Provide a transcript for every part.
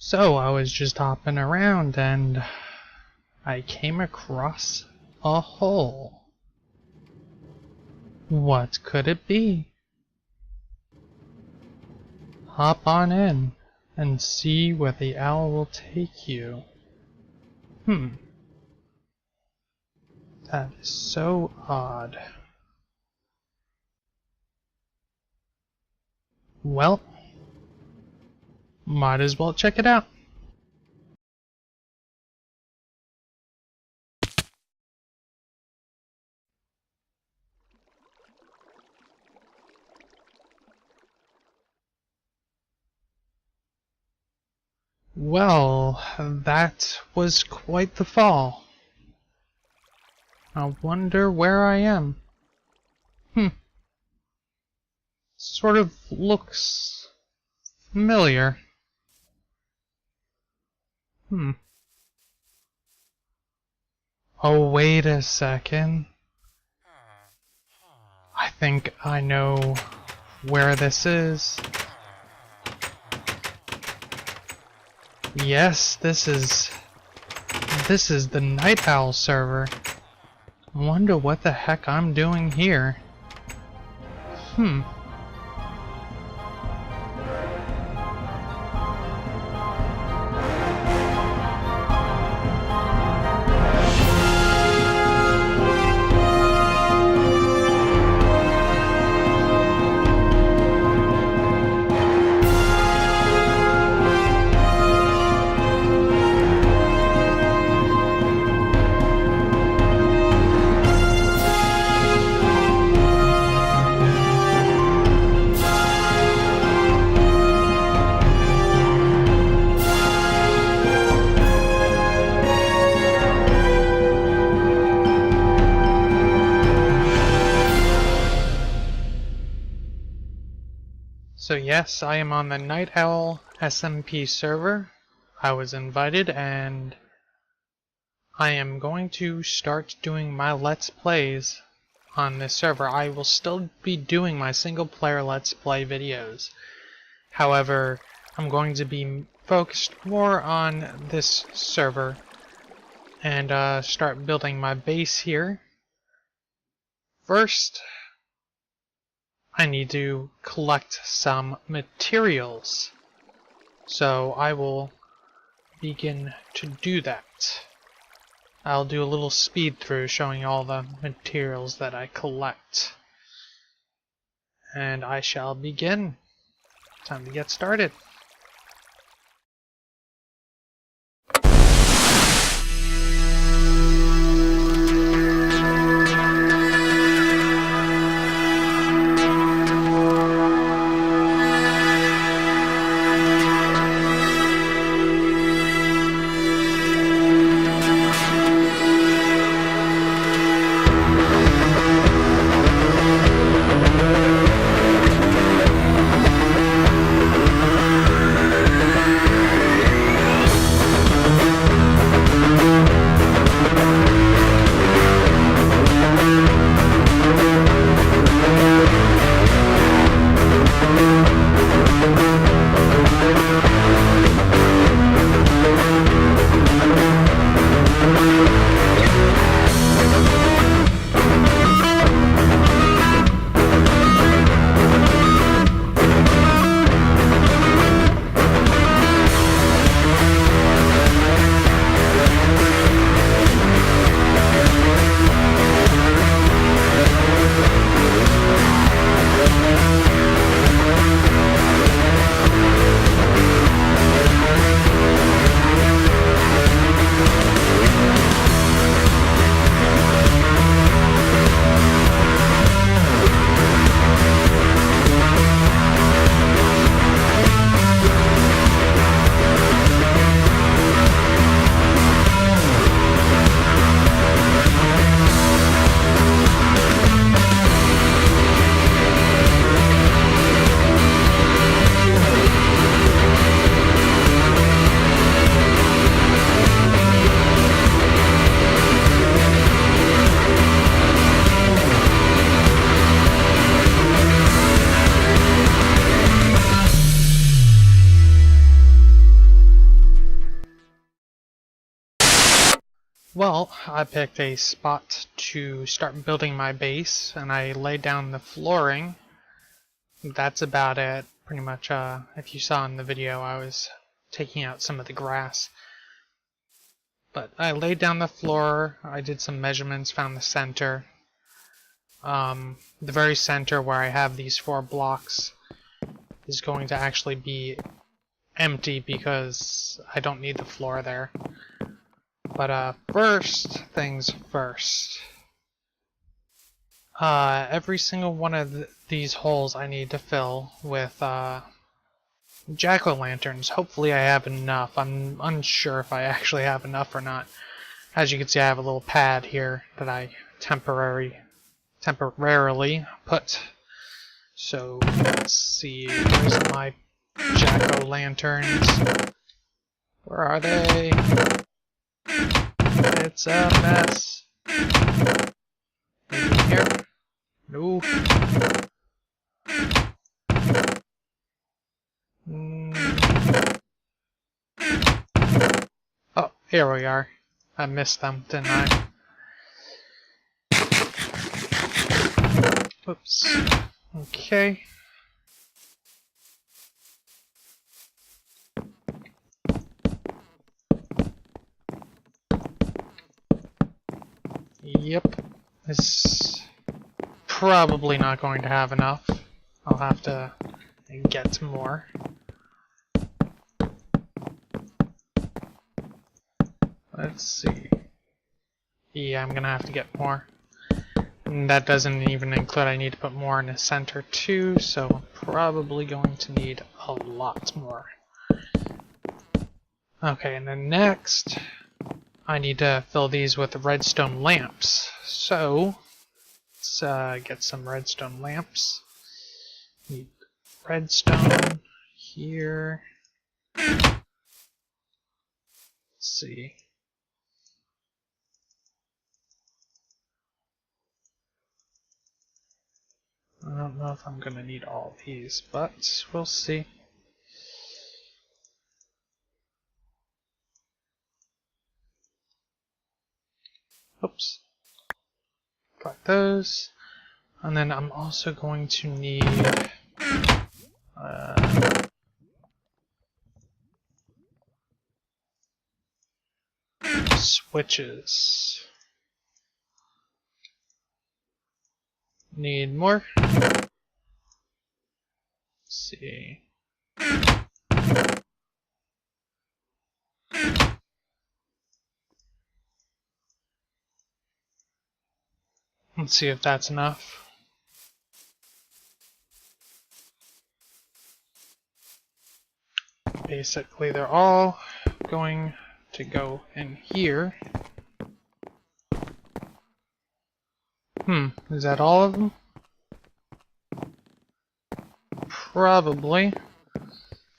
So I was just hopping around and I came across a hole. What could it be? Hop on in and see where the owl will take you. That is so odd. Well, might as well check it out. Well, that was quite the fall. I wonder where I am. Sort of looks familiar. Oh, wait a second. I think I know where this is. Yes, this is the Night Owl server. I wonder what the heck I'm doing here. So yes, I am on the Night Owl SMP server. I was invited and I am going to start doing my Let's Plays on this server. I will still be doing my single player Let's Play videos. However, I'm going to be focused more on this server and start building my base here. First, I need to collect some materials, so I will begin to do that. I'll do a little speed through showing all the materials that I collect. And I shall begin. Time to get started. Well, I picked a spot to start building my base, and I laid down the flooring. That's about it. Pretty much, if you saw in the video, I was taking out some of the grass. But I laid down the floor, I did some measurements, found the center. The very center where I have these 4 blocks is going to actually be empty because I don't need the floor there. But first things first. Every single one of these holes I need to fill with jack-o'-lanterns. Hopefully I have enough. I'm unsure if I actually have enough or not. As you can see, I have a little pad here that I temporarily put. So let's see, where's my jack-o'-lanterns? Where are they? It's a mess. Maybe here? No. Oh, here we are. I missed them, didn't I? Oops. Okay. Yep. This probably not going to have enough. I'll have to get more. Let's see. Yeah, I'm gonna have to get more. And that doesn't even include I need to put more in the center too, so I'm probably going to need a lot more. Okay, and then next, I need to fill these with redstone lamps. So, let's get some redstone lamps. Need redstone here. Let's see. I don't know if I'm gonna need all these, but we'll see. Oops. Got those. And then I'm also going to need switches. Need more. Let's see. Let's see if that's enough. Basically, they're all going to go in here. Is that all of them? Probably.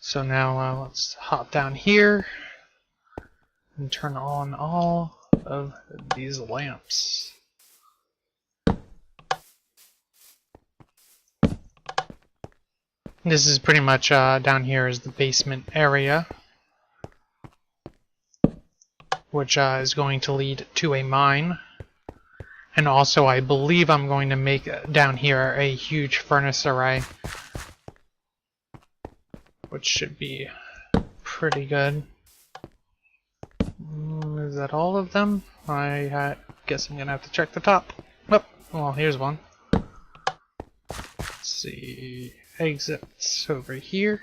So now let's hop down here and turn on all of these lamps. This is pretty much down here is the basement area, which is going to lead to a mine. And also, I believe I'm going to make down here a huge furnace array, which should be pretty good. Is that all of them? I guess I'm gonna have to check the top. Oh, well, here's one. Let's see. Exits over here.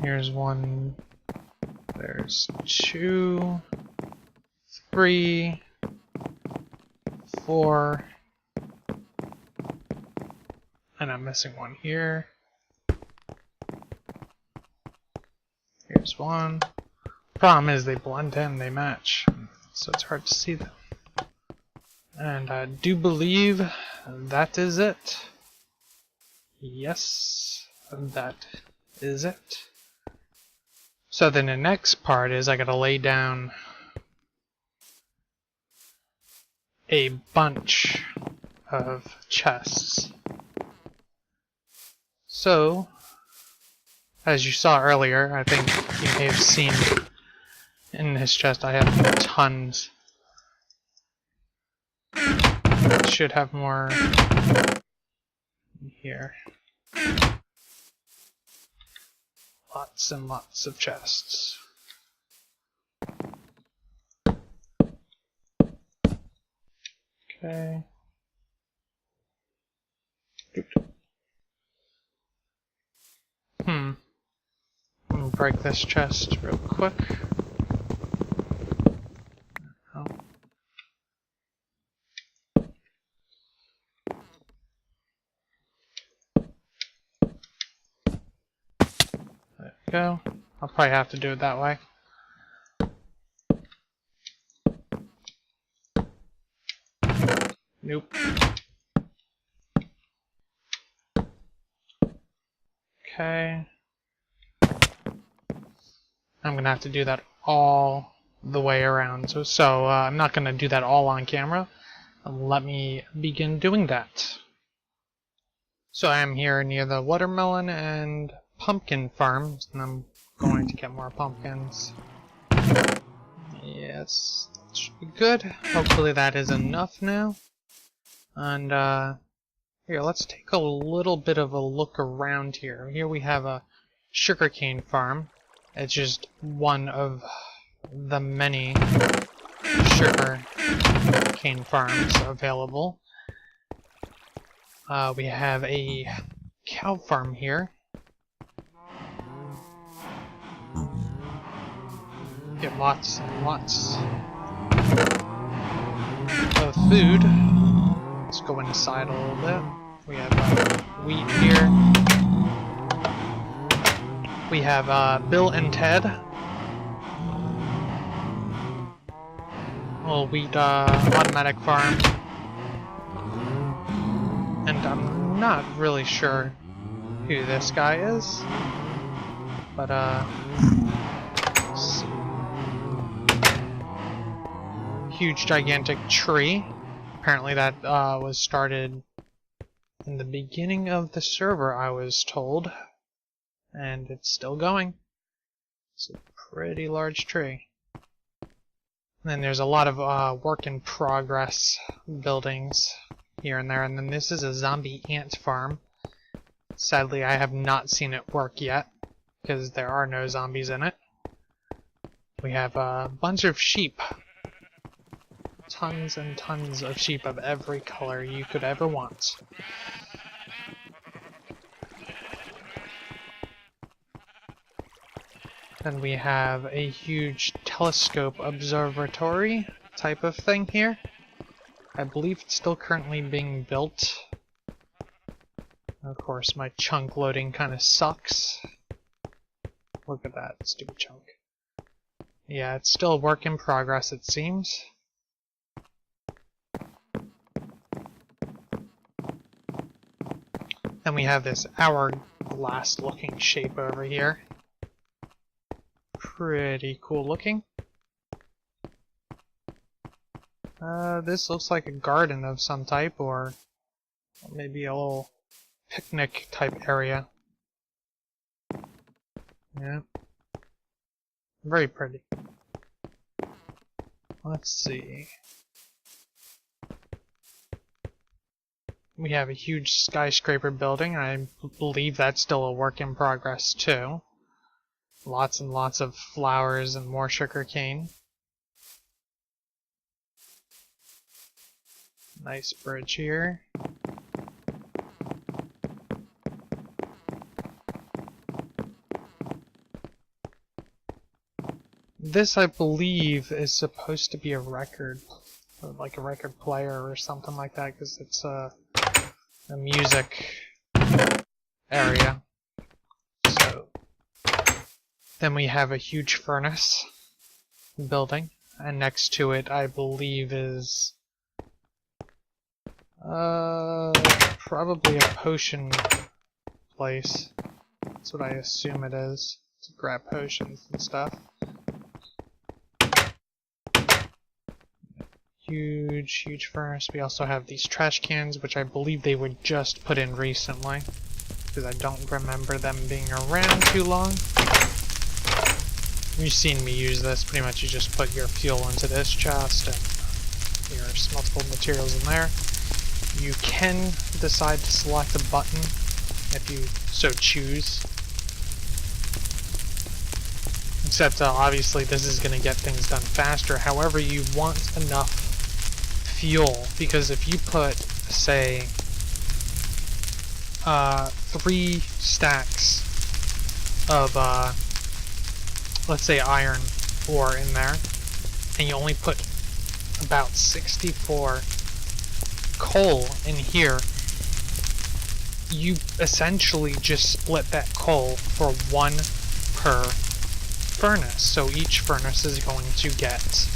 Here's one. There's 2, 3, 4, and I'm missing one here. Here's one. Problem is they blend in, they match, so it's hard to see them. And I do believe that is it. Yes, that is it. So then the next part is I gotta lay down a bunch of chests. So as you saw earlier, I think you may have seen in this chest I have tons. Should have more here. Lots and lots of chests. Okay. I'm gonna break this chest real quick. Oh. There we go. I'll probably have to do it that way. Nope. Okay. I'm gonna have to do that all the way around. So I'm not gonna do that all on camera. Let me begin doing that. So I am here near the watermelon and pumpkin farms, and I'm going to get more pumpkins. Yes, that should be good. Hopefully that is enough now. And here, let's take a little bit of a look around here. Here we have a sugarcane farm. It's just one of the many sugarcane farms available. We have a cow farm here. Get lots and lots of food. Let's go inside a little bit. We have wheat here. We have Bill and Ted. Little wheat automatic farm. And I'm not really sure who this guy is. But let's see. Huge gigantic tree. Apparently that was started in the beginning of the server, I was told. And it's still going. It's a pretty large tree. And then there's a lot of work in progress buildings here and there. And then this is a zombie ant farm. Sadly, I have not seen it work yet, because there are no zombies in it. We have a bunch of sheep. Tons and tons of sheep of every color you could ever want. Then we have a huge telescope observatory type of thing here. I believe it's still currently being built. Of course, my chunk loading kind of sucks. Look at that stupid chunk. Yeah, it's still a work in progress, it seems. Then we have this hourglass looking shape over here. Pretty cool looking. This looks like a garden of some type, or maybe a little picnic type area. Yeah. Very pretty. Let's see. We have a huge skyscraper building. I believe that's still a work in progress too. Lots and lots of flowers and more sugarcane. Nice bridge here. This, I believe, is supposed to be a record, or like a record player or something like that, because it's a music area. So then we have a huge furnace building, and next to it, I believe, is probably a potion place. That's what I assume it is, to grab potions and stuff. Huge furnace. We also have these trash cans, which I believe they were just put in recently. because I don't remember them being around too long. You've seen me use this. Pretty much you just put your fuel into this chest and there's multiple materials in there. You can decide to select a button if you so choose. Except obviously this is going to get things done faster. However, you want enough fuel, because if you put, say, 3 stacks of, let's say iron ore in there, and you only put about 64 coal in here, you essentially just split that coal for 1 per furnace. So each furnace is going to get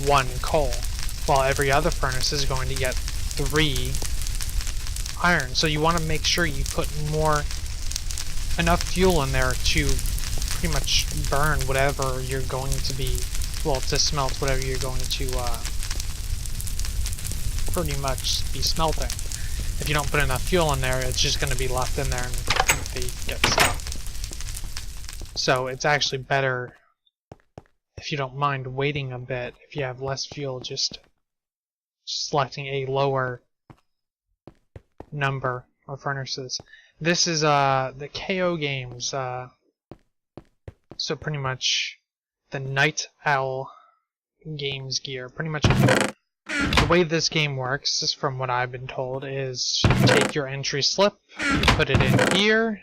1 coal, while every other furnace is going to get 3 iron. So you want to make sure you put enough fuel in there to pretty much burn whatever you're going to be, well, to smelt whatever you're going to pretty much be smelting. If you don't put enough fuel in there, it's just going to be left in there and they get stuck. So it's actually better, if you don't mind waiting a bit, if you have less fuel, just selecting a lower number of furnaces. This is the KO games, so pretty much the Night Owl games gear. Pretty much the way this game works, is from what I've been told, is you take your entry slip, you put it in here,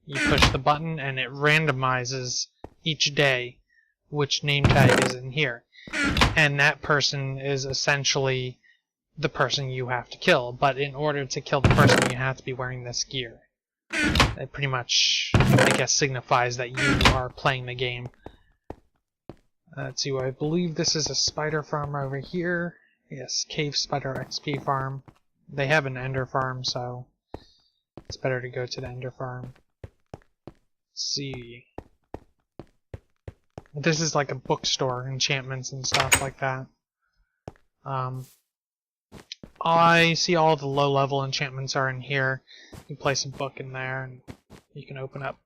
you push the button, and it randomizes each day which name tag is in here. And that person is essentially the person you have to kill. But in order to kill the person, you have to be wearing this gear. It pretty much, I guess, signifies that you are playing the game. Let's see, I believe this is a spider farm over here. Yes, Cave Spider XP farm. They have an ender farm, so it's better to go to the ender farm. Let's see. This is like a bookstore, enchantments and stuff like that. I see all the low-level enchantments are in here. You place a book in there, and you can open up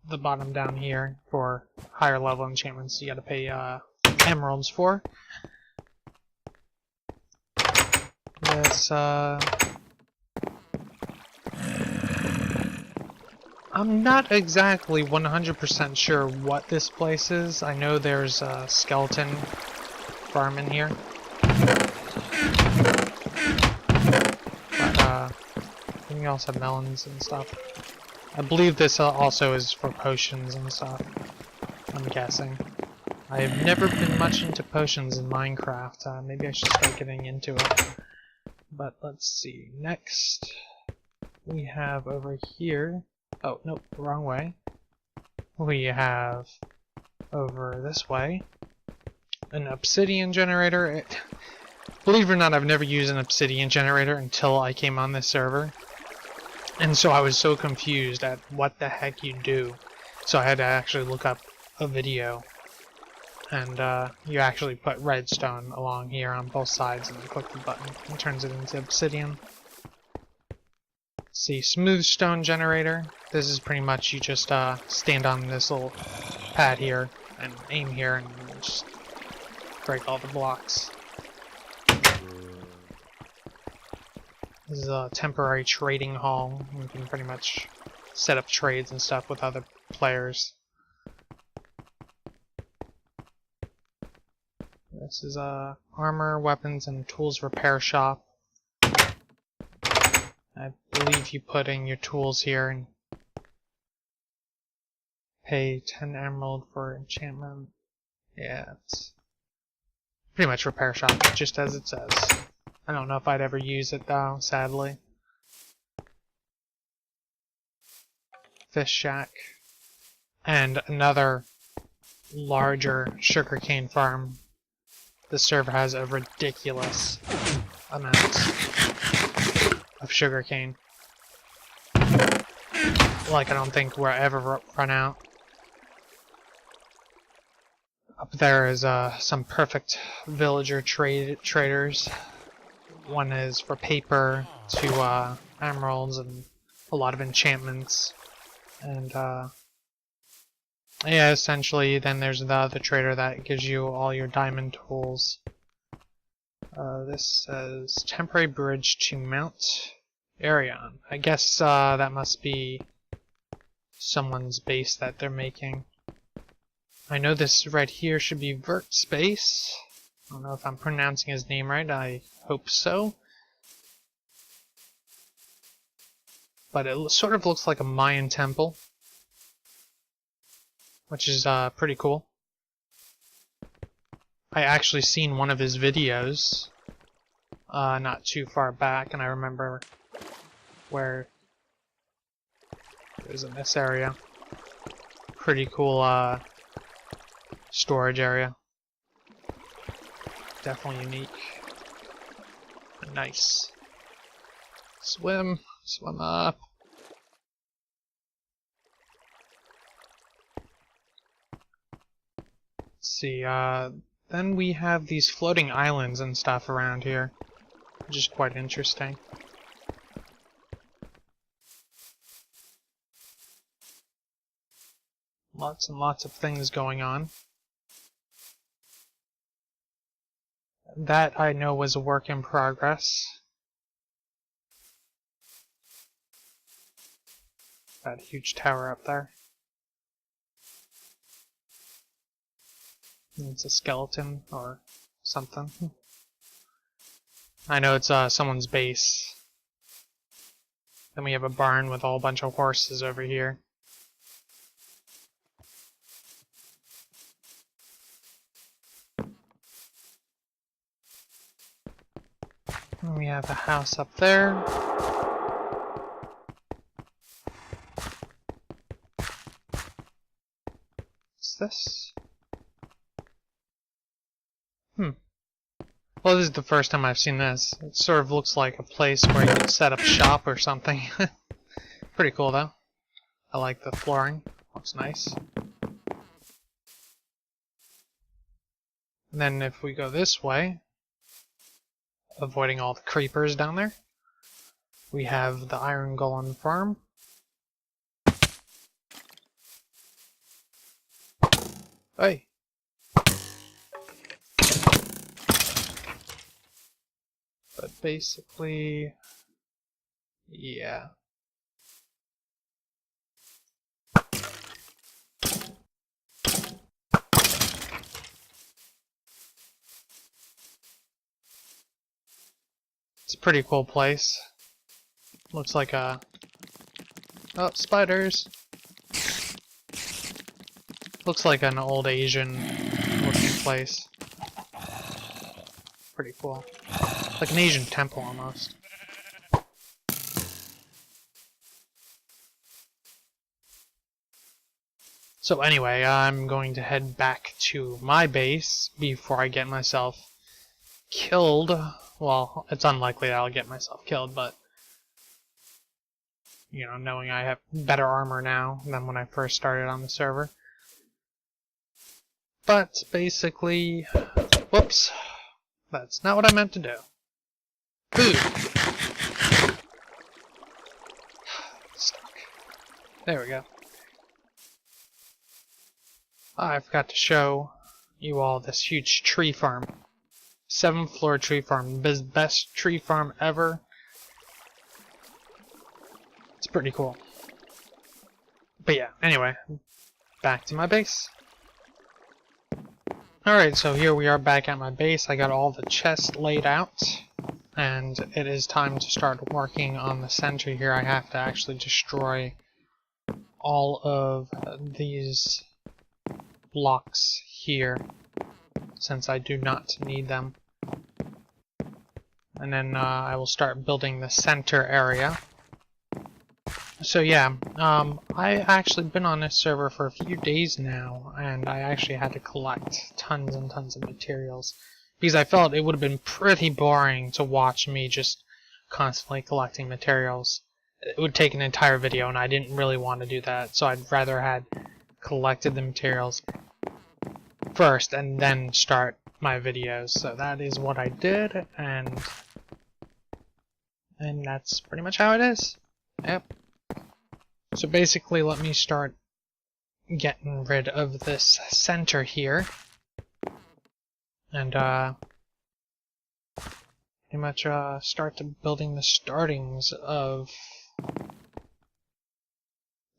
the bottom down here for higher-level enchantments you gotta pay emeralds for. This, I'm not exactly 100% sure what this place is. I know there's a skeleton farm in here. But, you also have melons and stuff. I believe this also is for potions and stuff, I'm guessing. I have never been much into potions in Minecraft. Maybe I should start getting into it. But let's see. Next, we have over here... Oh, nope, wrong way. We have over this way an obsidian generator. Believe it or not, I've never used an obsidian generator until I came on this server. And so I was so confused at what the heck you do. So I had to actually look up a video. And you actually put redstone along here on both sides and then click the button. It turns it into obsidian. See, smooth stone generator. This is pretty much you just stand on this little pad here and aim here and just break all the blocks. This is a temporary trading hall. You can pretty much set up trades and stuff with other players. This is a armor, weapons, and tools repair shop. I believe you put in your tools here and pay 10 emerald for enchantment. Yeah, it's pretty much repair shop, just as it says. I don't know if I'd ever use it though, sadly. Fish shack. And another larger sugarcane farm. The server has a ridiculous amount of sugarcane. Like, I don't think we'll ever run out. Up there is some perfect villager traders. One is for paper, 2 emeralds, and a lot of enchantments. And yeah, essentially then there's the other trader that gives you all your diamond tools. This says temporary bridge to Mount Arion. I guess that must be someone's base that they're making. I know this right here should be Vert Space. I don't know if I'm pronouncing his name right, I hope so. But it sort of looks like a Mayan temple, which is pretty cool. I actually seen one of his videos not too far back, and I remember where it was in this area. Pretty cool storage area. Definitely unique. Nice. Swim up. Let's see, then we have these floating islands and stuff around here, which is quite interesting. Lots and lots of things going on. That I know was a work in progress. That huge tower up there. It's a skeleton or something. I know it's someone's base. Then we have a barn with a whole bunch of horses over here. And we have a house up there. What's this? Well, this is the first time I've seen this. It sort of looks like a place where you could set up shop or something. Pretty cool, though. I like the flooring. Looks nice. And then if we go this way, avoiding all the creepers down there, we have the Iron Golem farm. Hey! But basically, yeah. It's a pretty cool place. Looks like a... Oh, spiders! Looks like an old Asian looking place. Pretty cool. Like an Asian temple almost. So anyway, I'm going to head back to my base before I get myself killed. Well, it's unlikely that I'll get myself killed, but you know, knowing I have better armor now than when I first started on the server. But basically, whoops, that's not what I meant to do. Food! Stuck. There we go. I forgot to show you all this huge tree farm. 7th floor tree farm. Best tree farm ever. It's pretty cool. But yeah, anyway, back to my base. Alright, so here we are back at my base. I got all the chests laid out. And it is time to start working on the center here. I have to actually destroy all of these blocks here, since I do not need them. And then I will start building the center area. So yeah, I actually been on this server for a few days now, and I actually had to collect tons and tons of materials. Because I felt it would have been pretty boring to watch me just constantly collecting materials. It would take an entire video, and I didn't really want to do that, so I'd rather had collected the materials first and then start my videos. So that is what I did, and that's pretty much how it is. Yep. So basically, let me start getting rid of this center here. And, pretty much, start building the startings of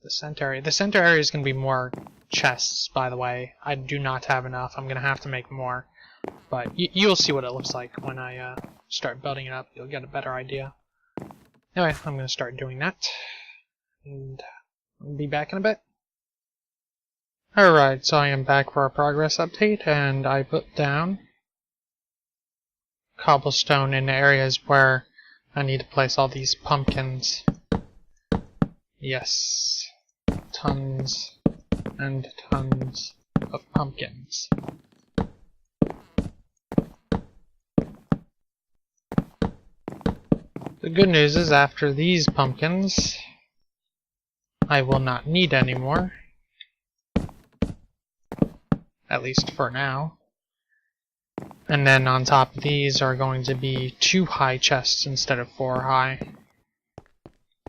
the center area. The center area is going to be more chests, by the way. I do not have enough. I'm going to have to make more. But you'll see what it looks like when I start building it up. You'll get a better idea. Anyway, I'm going to start doing that. And I'll be back in a bit. Alright, so I am back for a progress update, and I put down cobblestone in areas where I need to place all these pumpkins. Yes. Tons and tons of pumpkins. The good news is, after these pumpkins, I will not need any more. At least for now. And then on top of these are going to be 2 high chests instead of 4 high.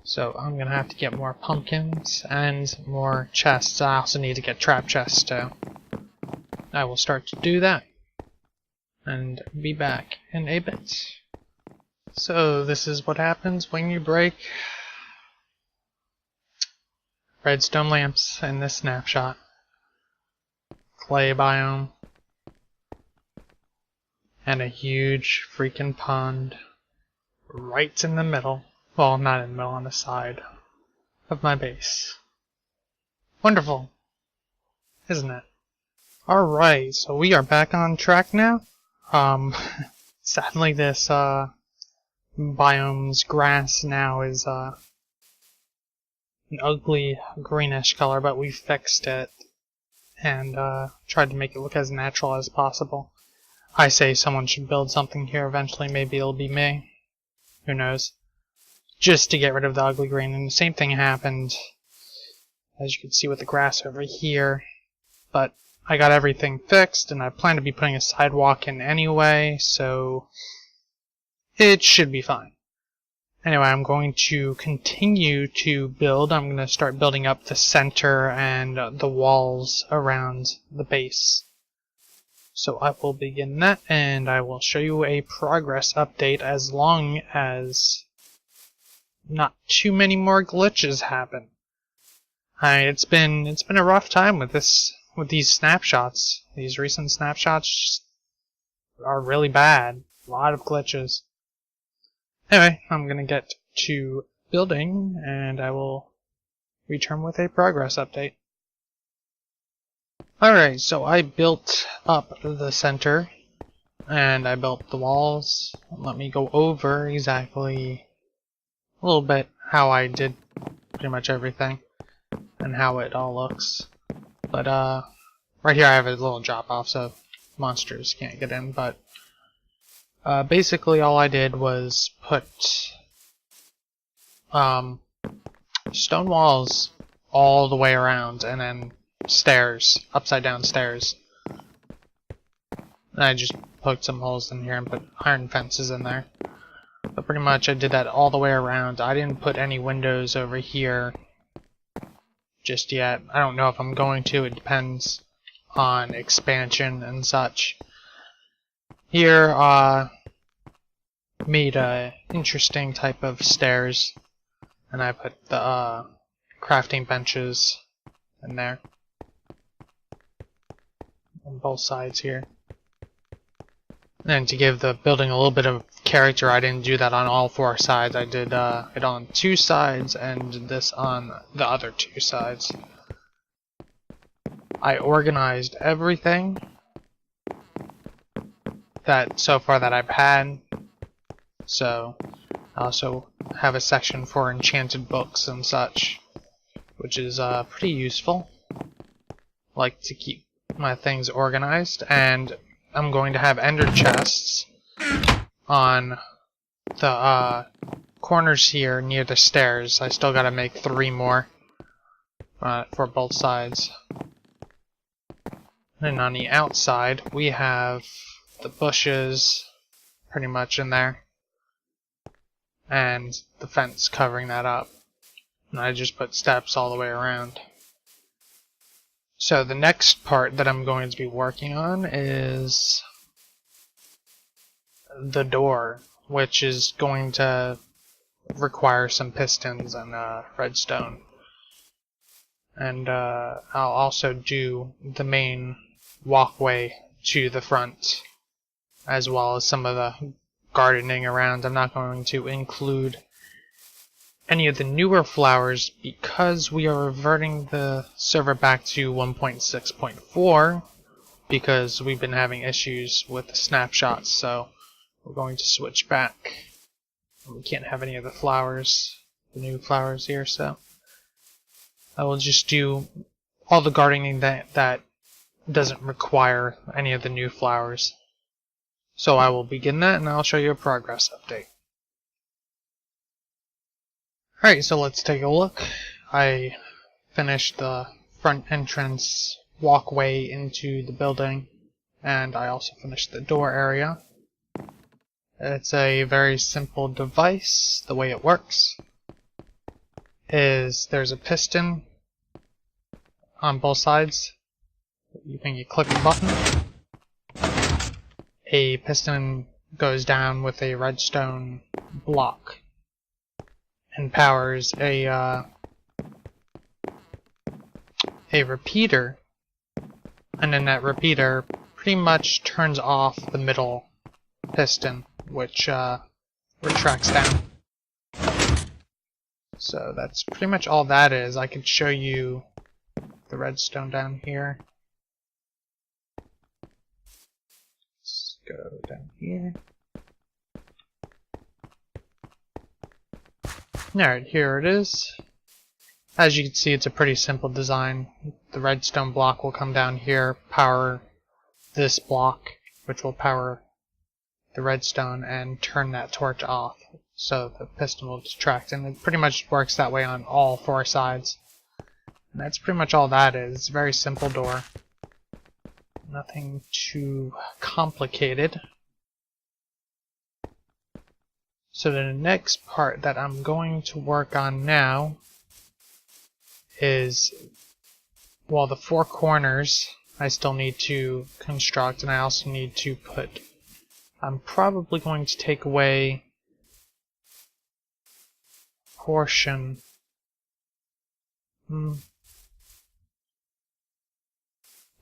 So I'm going to have to get more pumpkins and more chests. I also need to get trap chests too. I will start to do that. And be back in a bit. So this is what happens when you break redstone lamps in this snapshot. Clay biome. And a huge freaking pond right in the middle. Well, not in the middle, on the side of my base. Wonderful, isn't it? Alright, so we are back on track now. Sadly this biome's grass now is an ugly greenish color, but we fixed it and tried to make it look as natural as possible. I say someone should build something here eventually. Maybe it'll be me. Who knows? Just to get rid of the ugly green. And the same thing happened, as you can see, with the grass over here. But I got everything fixed, and I plan to be putting a sidewalk in anyway, so it should be fine. Anyway, I'm going to continue to build. I'm going to start building up the center and the walls around the base. So I will begin that, and I will show you a progress update as long as not too many more glitches happen. It's been a rough time with these snapshots. These recent snapshots are really bad. A lot of glitches. Anyway, I'm gonna get to building, and I will return with a progress update. Alright, so I built up the center, and I built the walls. Let me go over exactly a little bit how I did pretty much everything, and how it all looks. But, right here I have a little drop off, so monsters can't get in, but basically all I did was put stone walls all the way around, and then stairs, upside down stairs. And I just poked some holes in here and put iron fences in there. But pretty much I did that all the way around. I didn't put any windows over here just yet. I don't know if I'm going to. It depends on expansion and such. Here, made a interesting type of stairs, and I put the crafting benches in there on both sides here. And to give the building a little bit of character, I didn't do that on all 4 sides. I did it on 2 sides and this on the other 2 sides. I organized everything that so far that I've had. So I also have a section for enchanted books and such, which is pretty useful. Like to keep my things organized, and I'm going to have ender chests on the corners here near the stairs. I still gotta make 3 more for both sides. And on the outside, we have the bushes pretty much in there, and the fence covering that up. And I just put steps all the way around. So the next part that I'm going to be working on is the door, which is going to require some pistons and redstone. And I'll also do the main walkway to the front, as well as some of the gardening around. I'm not going to include any of the newer flowers because we are reverting the server back to 1.6.4 because we've been having issues with the snapshots, so we're going to switch back. We can't have any of the flowers, the new flowers here, so I will just do all the gardening that doesn't require any of the new flowers. So I will begin that and I'll show you a progress update. Alright, so let's take a look. I finished the front entrance walkway into the building, and I also finished the door area. It's a very simple device. The way it works is there's a piston on both sides. When you click the button, a piston goes down with a redstone block and powers a repeater, and then that repeater pretty much turns off the middle piston, which retracts down. So that's pretty much all that is. I could show you the redstone down here. Let's go down here. Alright, here it is. As you can see, it's a pretty simple design. The redstone block will come down here, power this block, which will power the redstone, and turn that torch off, so the piston will retract. And it pretty much works that way on all four sides. And that's pretty much all that is. It's a very simple door. Nothing too complicated. So the next part that I'm going to work on now is, well, the four corners I still need to construct, and I also need to put, I'm probably going to take away a portion.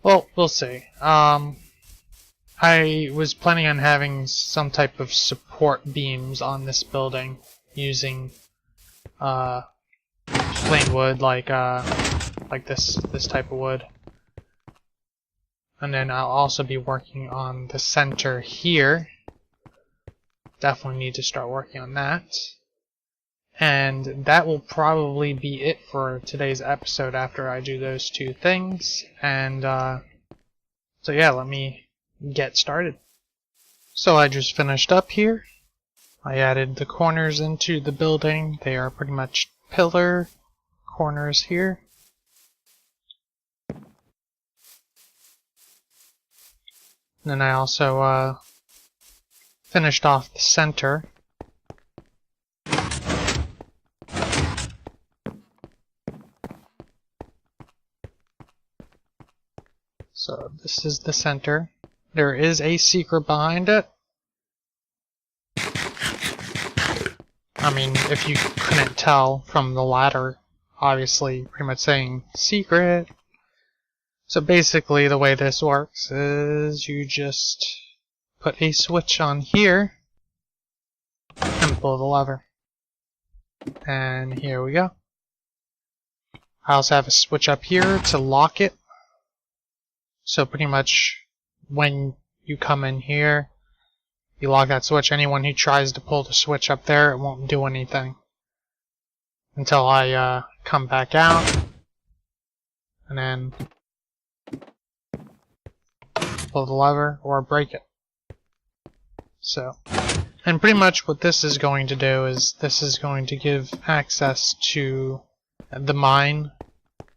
Well, we'll see. I was planning on having some type of support beams on this building using plain wood, like this type of wood. And then I'll also be working on the center here. Definitely need to start working on that. And that will probably be it for today's episode after I do those two things. And so yeah, let me get started. So I just finished up here. I added the corners into the building. They are pretty much pillar corners here. And then I also finished off the center. So this is the center. There is a secret behind it. I mean, if you couldn't tell from the ladder, obviously pretty much saying secret. So basically the way this works is you just put a switch on here and pull the lever. And here we go. I also have a switch up here to lock it. So pretty much when you come in here, you lock that switch. Anyone who tries to pull the switch up there, it won't do anything until I come back out and then pull the lever or break it. So, and pretty much what this is going to do is this is going to give access to the mine.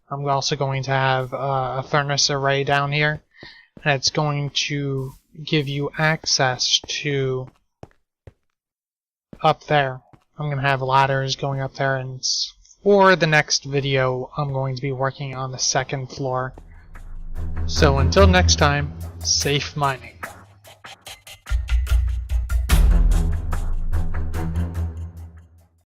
I'm also going to have a furnace array down here, and it's going to give you access to up there. I'm going to have ladders going up there, and it's or the next video I'm going to be working on the second floor. So until next time, safe mining.